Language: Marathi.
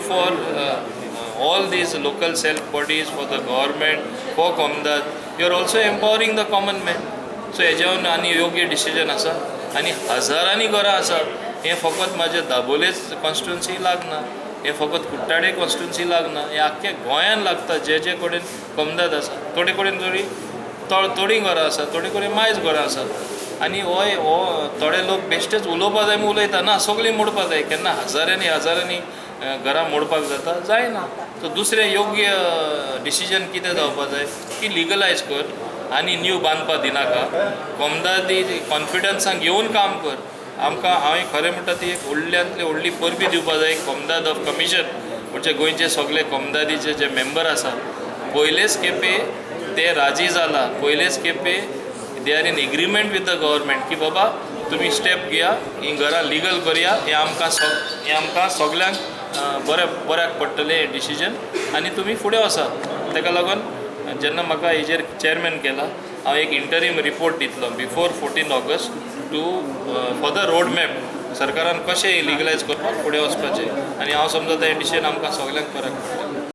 for all these local self bodies, for the government, for Komdat. You are also empowering the common man. So हेजेवन आनी योग्य डिसिजन आसा आनी हजारांनी घरां आसात. हें फकत म्हाजे दाबोलेच कॉन्स्टिट्युन्सी लागना, हें फकत कुट्टाडे कॉन्स्टिट्युन्सी लागना, हें आख्ख्या गोंयान लागता. जे जे कडेन कमदात आसा थोडे कडेन थोडीं घरां आसा, थोडे कडेन मायज घरां आसात. आनी हो थोडे लोक बेश्टेच उलोवपा जाय म्हूण उलयता. ना, सगळीं मोडपा जाय. केन्ना हजारांनी घरां मोडपाक जाता? जायना. सो दुसरें योग्य डिसिजन कितें जावपा जाय की लिगलायज कर आनी न्यू बांदपा दिनाका. कमदादी कॉन्फिडन्सान घेवन काम कर. आमकां हांवें खरें म्हणटा ती एक व्हडल्यांतली व्हडली परबी दिवपा जाय कमदाद ऑफ कमिशन. म्हणजे गोंयचे सगळे कमदादीचे जे मेंबर आसात, पयलेच खेपे ते राजी जाला, पयलेच खेपे they are in agreement with the government की बाबा तुमी स्टेप घेया, ही घरां लिगल करया. हें आमकां सगल्यांक बऱ्याक पडटलें हें डिसिजन आनी तुमी फुडें वसात. ताका लागून जेन्ना म्हाका हेजेर चेअरमॅन केला, हांव एक इंटरीम रिपोर्ट दितलो before 14 August to for the road map सरकारान कशें लिगलायज करपाक फुडें वचपाचें. आनी हांव समजता हें डिसिजन आमकां सगल्यांक बऱ्याक पडटलें.